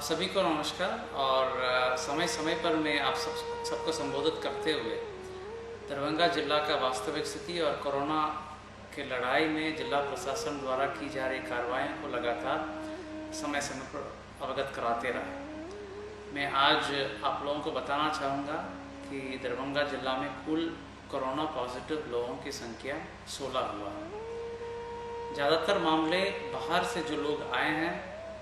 सभी को नमस्कार। और समय समय पर मैं आप सबको संबोधित करते हुए दरभंगा जिला का वास्तविक स्थिति और कोरोना के लड़ाई में जिला प्रशासन द्वारा की जा रही कार्रवाइयों को लगातार समय समय पर अवगत कराते रहे। मैं आज आप लोगों को बताना चाहूँगा कि दरभंगा जिला में कुल कोरोना पॉजिटिव लोगों की संख्या 16 हुआ है। ज़्यादातर मामले बाहर से जो लोग आए हैं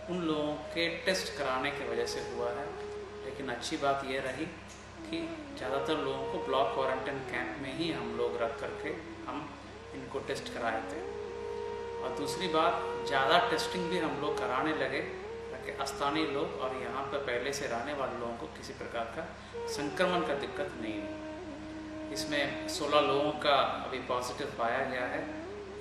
उन लोगों के टेस्ट कराने की वजह से हुआ है, लेकिन अच्छी बात यह रही कि ज़्यादातर लोगों को ब्लॉक क्वारंटाइन कैंप में ही हम लोग रख करके हम इनको टेस्ट कराए थे। और दूसरी बात, ज़्यादा टेस्टिंग भी हम लोग कराने लगे ताकि स्थानीय लोग और यहाँ पर पहले से रहने वाले लोगों को किसी प्रकार का संक्रमण का दिक्कत नहीं हो। इसमें 16 लोगों का अभी पॉजिटिव पाया गया है।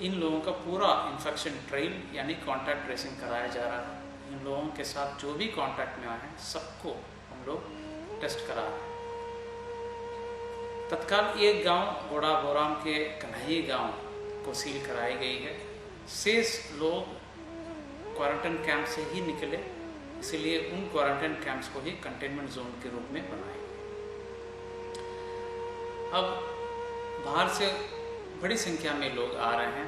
इन लोगों का पूरा इन्फेक्शन ट्रेल यानी कॉन्टैक्ट ट्रेसिंग कराया जा रहा है। इन लोगों के साथ जो भी कांटेक्ट में आए हैं सबको हम लोग टेस्ट करा रहे हैं। तत्काल एक गांव गोड़ा बोराम के कन्हैया गांव को सील कराई गई है। शेष लोग क्वारंटाइन कैंप से ही निकले, इसलिए उन क्वारंटाइन कैंप्स को ही कंटेनमेंट जोन के रूप में बनाए। अब बाहर से बड़ी संख्या में लोग आ रहे हैं।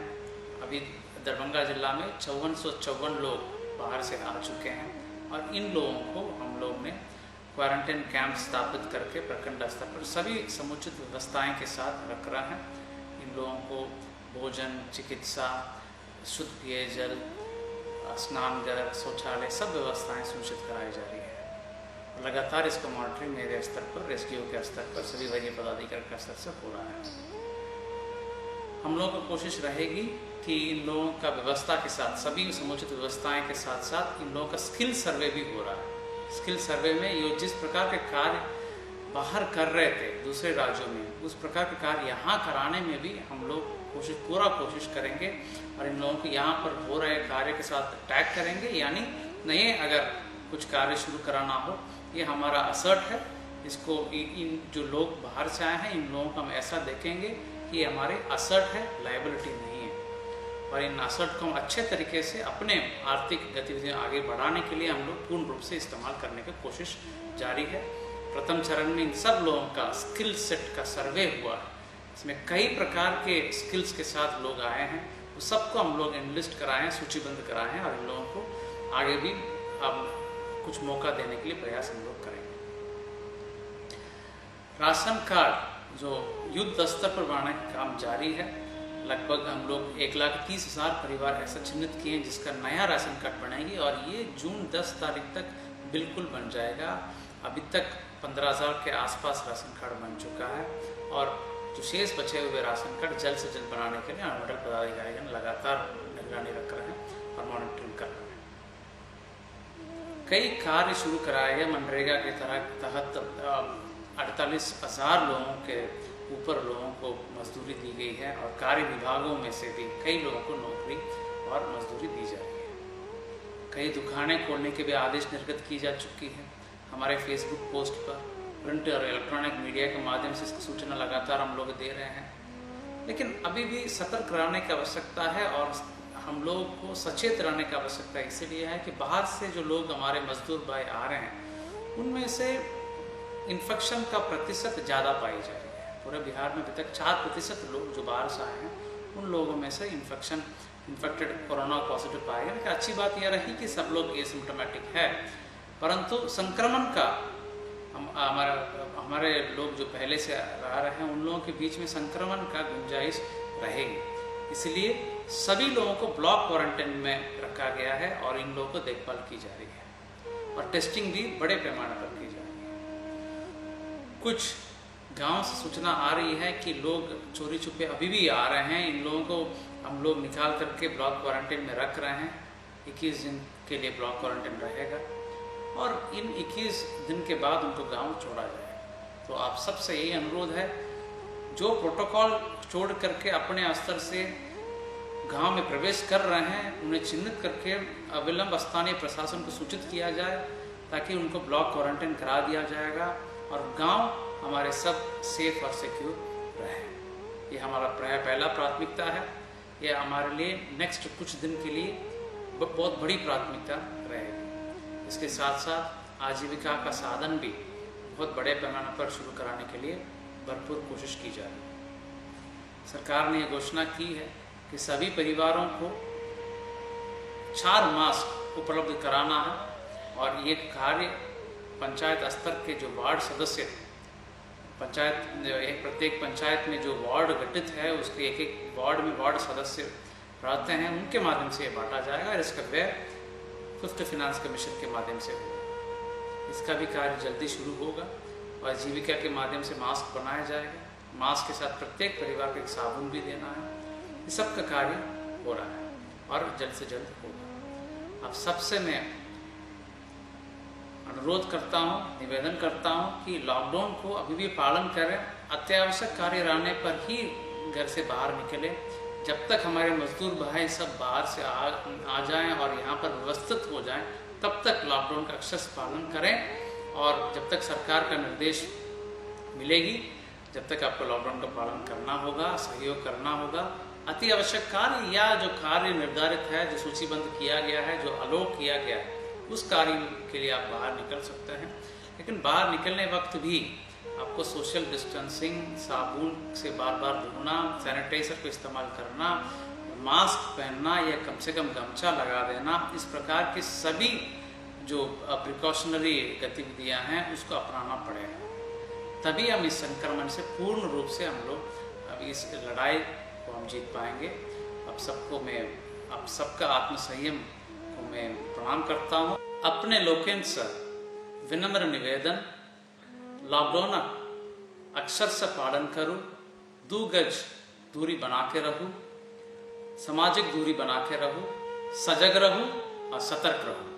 अभी दरभंगा जिला में 5454 लोग बाहर से आ चुके हैं और इन लोगों को हम लोग ने क्वारंटाइन कैंप स्थापित करके प्रखंड स्तर पर सभी समुचित व्यवस्थाएं के साथ रख रहा है। इन लोगों को भोजन, चिकित्सा, शुद्ध पेयजल, स्नानघर, शौचालय सब व्यवस्थाएं सुनिश्चित कराई जा रही है। लगातार इसका मॉनिटरिंग मेरे स्तर पर, एसडीओ के स्तर पर, सभी वरीय पदाधिकारी के स्तर से हो रहा है। हम लोगों को कोशिश रहेगी कि इन लोगों का व्यवस्था के साथ, सभी समुचित व्यवस्थाएं के साथ साथ इन लोगों का स्किल सर्वे भी हो रहा है। स्किल सर्वे में ये जिस प्रकार के कार्य बाहर कर रहे थे दूसरे राज्यों में, उस प्रकार के कार्य यहाँ कराने में भी हम लोग पूरा कोशिश करेंगे और इन लोगों को यहाँ पर हो रहे कार्य के साथ टैग करेंगे। यानी नए अगर कुछ कार्य शुरू कराना हो, ये हमारा असर्ट है। इसको इन जो लोग बाहर से आए हैं इन लोगों को हम ऐसा देखेंगे कि हमारे असर्ट है, लायबिलिटी नहीं है। और इन असर्ट को हम अच्छे तरीके से अपने आर्थिक गतिविधियां आगे बढ़ाने के लिए हम लोग पूर्ण रूप से इस्तेमाल करने की कोशिश जारी है। प्रथम चरण में इन सब लोगों का स्किल सेट का सर्वे हुआ है। इसमें कई प्रकार के स्किल्स के साथ लोग आए हैं, वो सबको हम लोग एनलिस्ट कराए हैं, सूचीबद्ध कराए हैं और इन लोगों को आगे भी अब कुछ मौका देने के लिए प्रयास हम लोग करेंगे। राशन कार्ड जो युद्ध स्तर पर बनाने का काम जारी है। लगभग हम लोग 1,30,000 परिवार ऐसा चिन्हित किए हैं जिसका नया राशन कार्ड बनेगी और ये जून 10 तारीख तक बिल्कुल बन जाएगा। अभी तक 15,000 के आसपास राशन कार्ड बन चुका है और जो शेष बचे हुए राशन कार्ड जल्द से जल्द बनाने के लिए अनुमंडल पदाधिकारीगण लगातार निगरानी रख रहे हैं और मॉनिटरिंग कर रहे हैं। कई कार्य शुरू कराए गए। मनरेगा के तहत 48,000 लोगों के ऊपर लोगों को मजदूरी दी गई है और कार्य विभागों में से भी कई लोगों को नौकरी और मजदूरी दी जा रही है। कई दुकानें खोलने के भी आदेश निर्गत की जा चुकी है। हमारे फेसबुक पोस्ट पर, प्रिंट और इलेक्ट्रॉनिक मीडिया के माध्यम से इसकी सूचना लगातार हम लोग दे रहे हैं। लेकिन अभी भी सतर्क रहने की आवश्यकता है और हम लोग को सचेत रहने की आवश्यकता इसलिए है कि बाहर से जो लोग हमारे मजदूर भाई आ रहे हैं उनमें से इन्फेक्शन का प्रतिशत ज़्यादा पाई जा रही है। पूरे बिहार में अभी तक 4% लोग जो बाहर से आए हैं उन लोगों में से इन्फेक्टेड कोरोना पॉजिटिव पाए गए। अच्छी बात यह रही कि सब लोग एसिम्प्टोमेटिक है, परंतु संक्रमण का हमारे लोग जो पहले से रह रहे हैं उन लोगों के बीच में संक्रमण का गुंजाइश रहेगी। इसलिए सभी लोगों को ब्लॉक क्वारंटाइन में रखा गया है और इन लोगों को देखभाल की जा रही है और टेस्टिंग भी बड़े पैमाने पर की जा रही है। कुछ गांव से सूचना आ रही है कि लोग चोरी छुपे अभी भी आ रहे हैं। इन लोगों को हम लोग निकाल करके ब्लॉक क्वारंटाइन में रख रहे हैं। 21 दिन के लिए ब्लॉक क्वारंटाइन रहेगा और इन 21 दिन के बाद उनको गांव छोड़ा जाएगा। तो आप सबसे यही अनुरोध है, जो प्रोटोकॉल छोड़ करके अपने स्तर से गांव में प्रवेश कर रहे हैं उन्हें चिन्हित करके अविलंब स्थानीय प्रशासन को सूचित किया जाए ताकि उनको ब्लॉक क्वारंटाइन करा दिया जाएगा और गांव हमारे सब सेफ और सिक्योर रहे। ये हमारा पहला प्राथमिकता है। ये हमारे लिए नेक्स्ट कुछ दिन के लिए बहुत बड़ी प्राथमिकता रहेगी। इसके साथ साथ आजीविका का साधन भी बहुत बड़े पैमाने पर शुरू कराने के लिए भरपूर कोशिश की जा रही है। सरकार ने यह घोषणा की है कि सभी परिवारों को 4 मास्क उपलब्ध कराना है और ये कार्य पंचायत स्तर के जो वार्ड सदस्य प्रत्येक पंचायत में जो वार्ड गठित है उसके एक वार्ड में वार्ड सदस्य रहते हैं, उनके माध्यम से ये बांटा जाएगा और इसका व्यय 5th फाइनेंस कमीशन के माध्यम से होगा। इसका भी कार्य जल्दी शुरू होगा और जीविका के माध्यम से मास्क बनाया जाएगा। मास्क के साथ प्रत्येक परिवार को एक साबुन भी देना है। इस सब का कार्य हो रहा है और जल्द से जल्द होगा। अब सबसे मैं अनुरोध करता हूँ, निवेदन करता हूँ कि लॉकडाउन को अभी भी पालन करें। अत्यावश्यक कार्य रहने पर ही घर से बाहर निकलें। जब तक हमारे मजदूर भाई सब बाहर से आ जाएं और यहाँ पर व्यवस्थित हो जाएं, तब तक लॉकडाउन का अक्षरशः पालन करें। और जब तक सरकार का निर्देश मिलेगी, जब तक आपको लॉकडाउन का पालन करना होगा, सहयोग करना होगा। अति आवश्यक कार्य या जो कार्य निर्धारित है, जो सूचीबद्ध किया गया है, जो अलॉट किया गया है, उस कार्य के लिए आप बाहर निकल सकते हैं। लेकिन बाहर निकलने वक्त भी आपको सोशल डिस्टेंसिंग, साबुन से बार बार धोना, सैनिटाइजर को इस्तेमाल करना, मास्क पहनना या कम से कम गमछा लगा देना, इस प्रकार के सभी जो प्रिकॉशनरी गतिविधियां हैं उसको अपनाना पड़ेगा। तभी हम इस संक्रमण से पूर्ण रूप से हम लोग अब इस लड़ाई को हम जीत पाएंगे। अब सबका आत्मसंयम को मैं प्रणाम करता हूँ। अपने लोकेन से विनम्र निवेदन, लॉकडाउन अक्षर से पालन करूँ, 2 गज दूरी बना के रहूँ, सामाजिक दूरी बना के रहूँ, सजग रहूँ और सतर्क रहूँ।